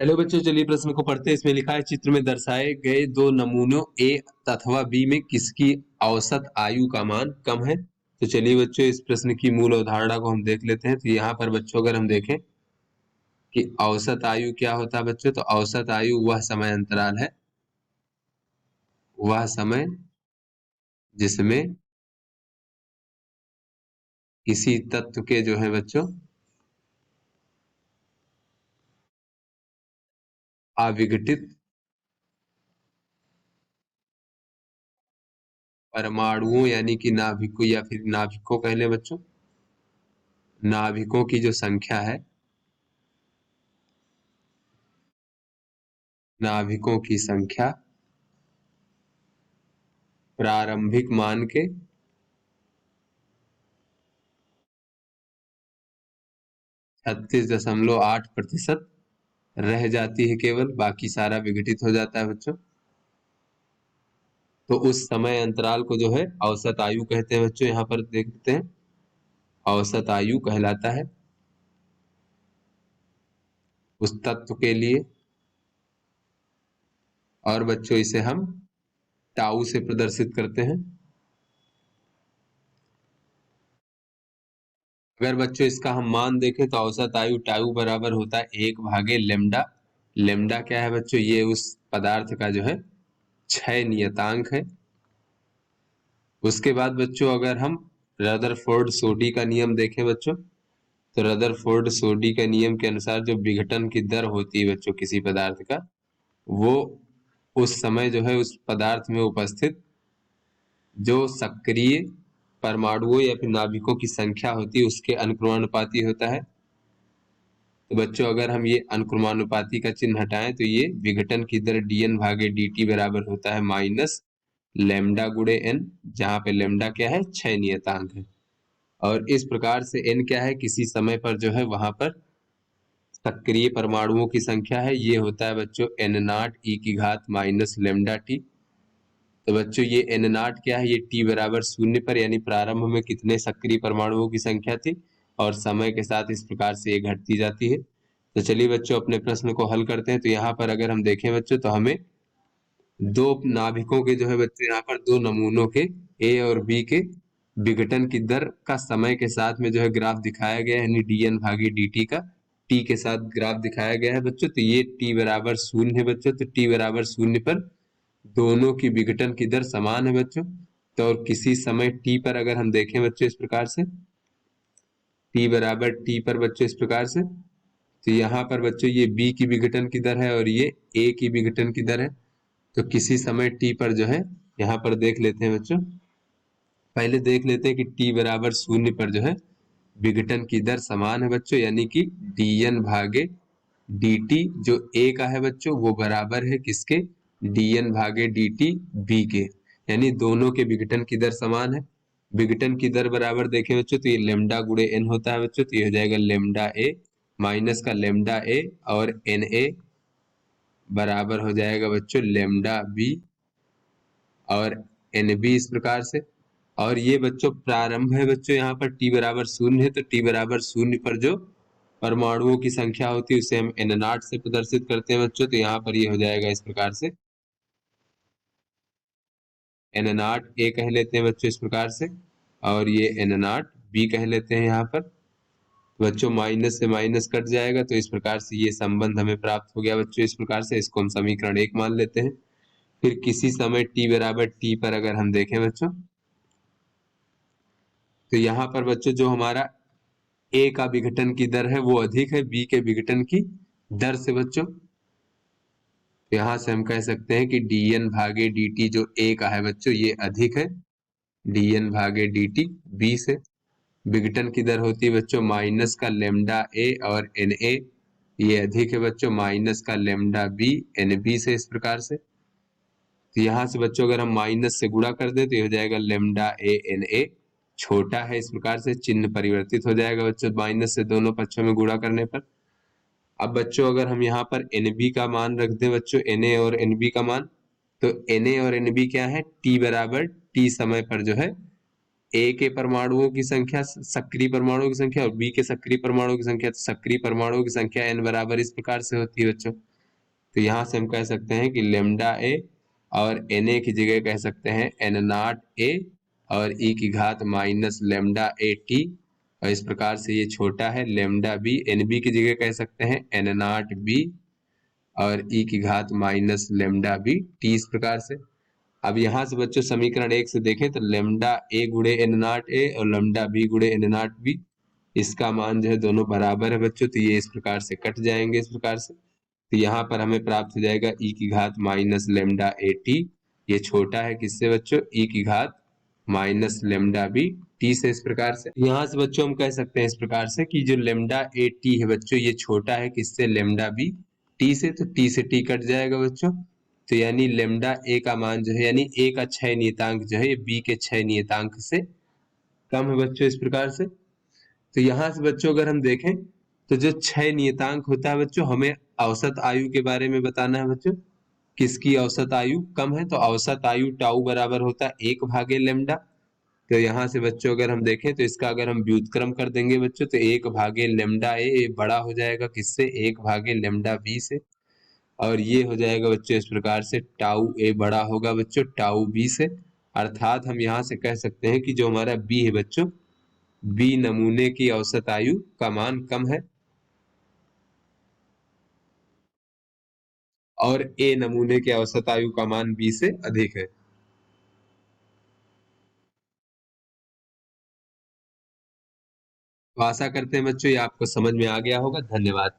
Hello बच्चों, चलिए प्रश्न को पढ़ते हैं। इसमें लिखा है, चित्र में दर्शाए गए दो नमूनों ए अथवा बी में किसकी औसत आयु का मान कम है। तो चलिए बच्चों, इस प्रश्न की मूल अवधारणा को हम देख लेते हैं। तो यहाँ पर बच्चों अगर हम देखें कि औसत आयु क्या होता है बच्चों, तो औसत आयु वह समय अंतराल है, वह समय जिसमें किसी तत्व के जो है बच्चों अविघटित परमाणुओं यानी कि नाभिकों या फिर नाभिकों कह लें बच्चों, नाभिकों की जो संख्या है, नाभिकों की संख्या प्रारंभिक मान के 36.8% रह जाती है केवल, बाकी सारा विघटित हो जाता है बच्चों। तो उस समय अंतराल को जो है औसत आयु कहते हैं बच्चों। यहाँ पर देखते हैं, औसत आयु कहलाता है उस तत्व के लिए। और बच्चों इसे हम टाउ से प्रदर्शित करते हैं। अगर बच्चों इसका हम मान देखें तो औसत आयु टाउ बराबर होता है 1/लेम्डा। लेम्डा क्या है बच्चों, ये उस पदार्थ का जो है क्षय नियतांक है। उसके बाद बच्चों अगर हम रदरफोर्ड सोडी का नियम देखें बच्चों, तो रदरफोर्ड सोडी के नियम के अनुसार जो विघटन की दर होती है बच्चों किसी पदार्थ का, वो उस समय जो है उस पदार्थ में उपस्थित जो सक्रिय परमाणुओं या फिर नाभिकों की संख्या होती है उसके अनुक्रमानुपाती होता है। तो बच्चों अगर हम ये अनुक्रमानुपाती का चिन्ह हटाएं तो ये विघटन की दर dN/dt बराबर होता है माइनस लेमडा गुणे n, जहां पे लेमडा क्या है, क्षय नियतांक है। और इस प्रकार से n क्या है, किसी समय पर जो है वहां पर सक्रिय परमाणुओं की संख्या है, ये होता है बच्चों n0 e⁻⁻t। तो बच्चों ये n0 क्या है, ये t बराबर 0 पर यानी प्रारंभ में कितने सक्रिय परमाणुओं की संख्या थी, और समय के साथ इस प्रकार से ये घटती जाती है। तो चलिए बच्चों अपने प्रश्न को हल करते हैं। तो यहाँ पर अगर हम देखें बच्चों, तो हमें दो नाभिकों के जो है बच्चों, यहाँ पर दो नमूनों के ए और बी के विघटन की दर का समय के साथ में जो है ग्राफ दिखाया गया है, यानी dN/dt का टी के साथ ग्राफ दिखाया गया है बच्चों। तो ये t बराबर 0 है बच्चों। तो t बराबर 0 पर दोनों की विघटन की दर समान है बच्चों। तो और किसी समय t पर अगर हम देखें बच्चों इस प्रकार से, t बराबर t पर बच्चों इस प्रकार से, तो यहाँ पर बच्चों ये b की विघटन की दर है और ये a की विघटन की दर है। तो किसी समय t पर जो है, यहाँ पर देख लेते हैं बच्चों, पहले देख लेते हैं कि t बराबर 0 पर जो है विघटन की दर समान है बच्चों, यानी कि dN/dt जो a का है बच्चों वो बराबर है किसके, dN/dt b के, यानी दोनों के विघटन की दर समान है। विघटन की दर बराबर देखें बच्चों तो ये लेमडा गुणे n होता है बच्चों। तो ये हो जाएगा लेमडा a माइनस का लेमडा a, और Na बराबर हो जाएगा बच्चों लेमडा b और Nb इस प्रकार से। और ये बच्चों प्रारंभ है बच्चों, यहाँ पर t बराबर 0 है। तो t बराबर 0 पर जो परमाणुओं की संख्या होती है उसे हम n0 से प्रदर्शित करते हैं बच्चों। तो यहाँ पर ये हो जाएगा इस प्रकार से, n0 a कह लेते हैं बच्चों इस प्रकार से, और ये n0 b कह लेते हैं यहाँ पर। बच्चों माइनस से माइनस कट जाएगा, तो इस प्रकार से ये संबंध हमें प्राप्त हो गया बच्चों। इस प्रकार से इसको हम समीकरण 1 मान लेते हैं। फिर किसी समय t बराबर t पर अगर हम देखें बच्चों, तो यहाँ पर बच्चों जो हमारा a का विघटन की दर है वो अधिक है b के विघटन की दर से बच्चों। तो यहाँ से हम कह सकते हैं कि dN/dt जो a का है बच्चों ये अधिक है dN/dt b से। विघटन की दर होती है बच्चों माइनस का लेमडा a और Na, ये अधिक है बच्चों माइनस का लेमडा b Nb से, इस प्रकार से। तो यहाँ से बच्चों अगर हम माइनस से गुणा कर दे तो ये हो जाएगा लेमडा a Na, छोटा है, इस प्रकार से चिन्ह परिवर्तित हो जाएगा बच्चों माइनस से दोनों पक्षों में गुणा करने पर। अब बच्चों अगर हम यहाँ पर Nb का मान रख दें बच्चों, Na और Nb का मान, तो Na और Nb क्या है, t बराबर t समय पर जो है A के परमाणुओं की संख्या, सक्रिय परमाणुओं की संख्या, और B के सक्रिय परमाणुओं की संख्या। तो सक्रिय परमाणुओं की संख्या n बराबर इस प्रकार से होती है बच्चों, तो यहाँ से हम कह सकते हैं कि लेमडा ए और एन ए की जगह कह सकते हैं एन नॉट ए और ई की घात माइनस लेमडा ए टी, और इस प्रकार से ये छोटा है लेमडा बी, एन बी की जगह कह सकते हैं एन नॉट बी और ई की घात माइनस लेमडा बी टी, इस प्रकार से। अब यहाँ से बच्चों समीकरण एक से देखें तो लेमडा ए गुणे एन नॉट ए और लेमडा बी गुणे एन नॉट बी, इसका मान जो है दोनों बराबर है बच्चों, तो ये इस प्रकार से कट जाएंगे इस प्रकार से। तो यहाँ पर हमें प्राप्त हो जाएगा ई की घात माइनस लेमडा ए टी, ये छोटा है किससे बच्चों, ई की घात माइनस लेमडा बी टी से, इस प्रकार से। यहाँ से बच्चों हम कह सकते हैं इस प्रकार से कि जो लेमडा ए टी है बच्चों ये छोटा है किससे, लेमडा बी टी से, तो टी से टी कट जाएगा बच्चों। तो यानी लेमडा ए का मान जो है यानी ए का क्षय नियतांक जो है ये बी के क्षय नियतांक से कम है बच्चों, इस प्रकार से। तो यहाँ से बच्चों अगर हम देखें तो जो क्षय नियतांक होता है बच्चों, हमें औसत आयु के बारे में बताना है बच्चों, किसकी औसत आयु कम है, तो औसत आयु टाउ बराबर होता है 1/लेमडा। तो यहाँ से बच्चों अगर हम देखें तो इसका अगर हम व्युत्क्रम कर देंगे बच्चों तो 1/लेमडा ए बड़ा हो जाएगा किससे, 1/लेमडा बी से, और ये हो जाएगा बच्चों इस प्रकार से टाउ ए बड़ा होगा बच्चों टाउ बी से। अर्थात हम यहाँ से कह सकते हैं कि जो हमारा बी है बच्चों, बी नमूने की औसत आयु का मान कम है और ए नमूने के औसत आयु का मान बी से अधिक है। तो आशा करते हैं बच्चों ये आपको समझ में आ गया होगा। धन्यवाद।